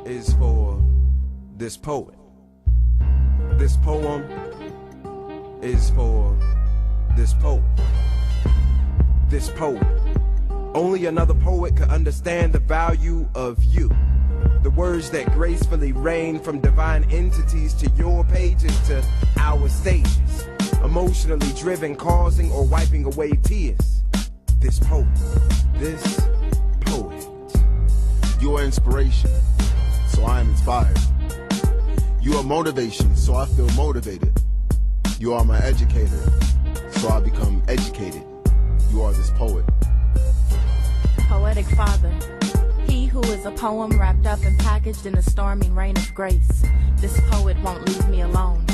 is for this poet. This poem is for this poet. This poet. Only another poet could understand the value of you. The words that gracefully rain from divine entities to your pages to our stages. Emotionally driven, causing or wiping away tears. This poet. This poet. You are inspiration, so I am inspired. You are motivation, so I feel motivated. You are my educator, so I become educated. You are this poet. Poetic father, he who is a poem wrapped up and packaged in a storming rain of grace. This poet won't leave me alone.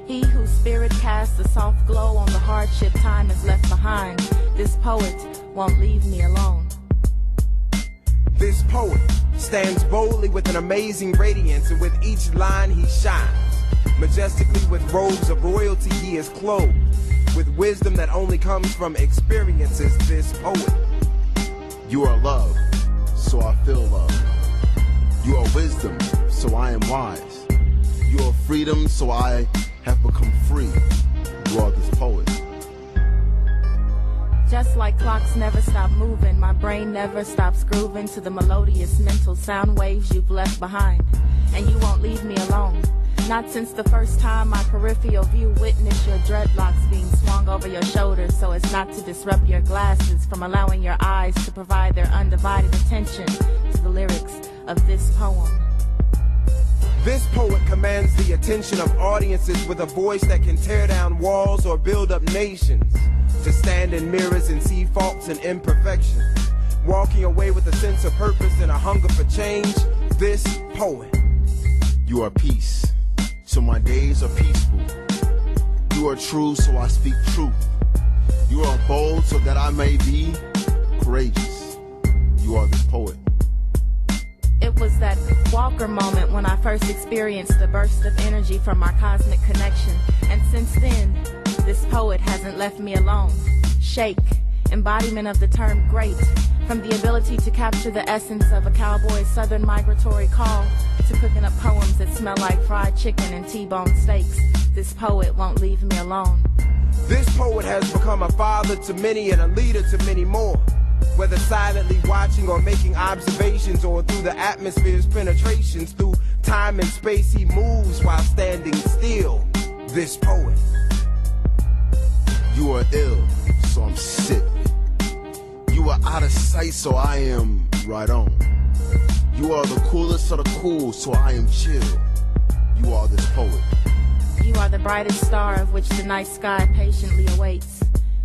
He whose spirit casts a soft glow on the hardship time has left behind. This poet won't leave me alone. This poet stands boldly with an amazing radiance, and with each line he shines. Majestically with robes of royalty he is clothed, with wisdom that only comes from experiences. This poet. You are love, so I feel love. You are wisdom, so I am wise. You are freedom, so I have become free. You are this poet. Just like clocks never stop moving, my brain never stops grooving to the melodious mental sound waves you've left behind. And you won't leave me alone. Not since the first time my peripheral view witnessed your dreadlocks being swung over your shoulders so as not to disrupt your glasses from allowing your eyes to provide their undivided attention to the lyrics of this poem. This poet commands the attention of audiences with a voice that can tear down walls or build up nations. To stand in mirrors and see faults and imperfections. Walking away with a sense of purpose and a hunger for change. This poet. You are peace, so my days are peaceful. You are true, so I speak truth. You are bold, so that I may be courageous. You are this poet. It was that Walker moment when I first experienced a burst of energy from our cosmic connection. And since then, this poet hasn't left me alone. Shake, embodiment of the term great. From the ability to capture the essence of a cowboy's southern migratory call to cooking up poems that smell like fried chicken and T-bone steaks. This poet won't leave me alone. This poet has become a father to many and a leader to many more. Whether silently watching or making observations or through the atmosphere's penetrations, through time and space he moves while standing still. This poet. You are ill, so I'm sick. You are out of sight, so I am right on. You are the coolest of the cool, so I am chill. You are this poet. You are the brightest star of which the night sky patiently awaits.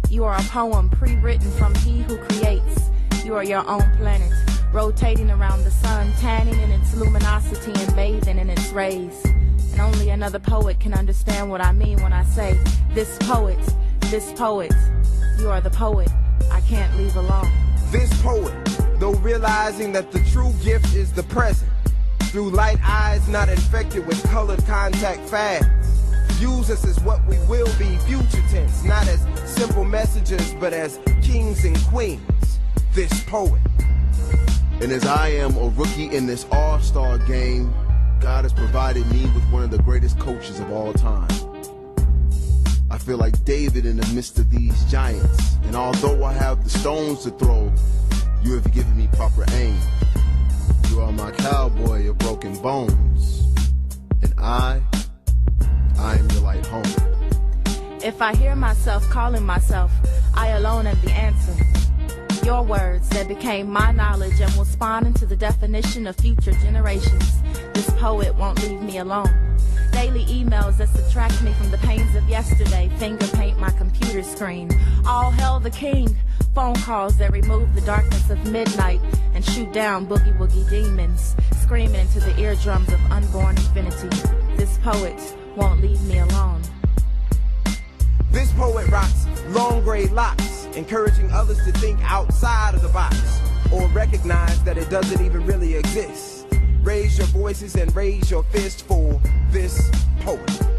You are a poem pre-written from he who creates. You are your own planet, rotating around the sun, tanning in its luminosity and bathing in its rays. And only another poet can understand what I mean when I say, this poet, you are the poet I can't leave alone. This poet, though realizing that the true gift is the present, through light eyes not infected with colored contact fads, views us as what we will be, future tense, not as simple messengers, but as kings and queens. This poet. And as I am a rookie in this all-star game, God has provided me with one of the greatest coaches of all time. I feel like David in the midst of these giants, and although I have the stones to throw, you have given me proper aim. You are my cowboy of broken bones, and I am your light home. If I hear myself calling myself, I alone am the answer. Your words that became my knowledge and will spawn into the definition of future generations. This poet won't leave me alone. Daily emails that subtract me from the pains of yesterday, finger paint my computer screen. All hail the king. Phone calls that remove the darkness of midnight and shoot down boogie-woogie demons, screaming into the eardrums of unborn infinity. This poet won't leave me alone. This poet rocks long gray locks, encouraging others to think outside of the box, or recognize that it doesn't even really exist. Raise your voices and raise your fist for this poet.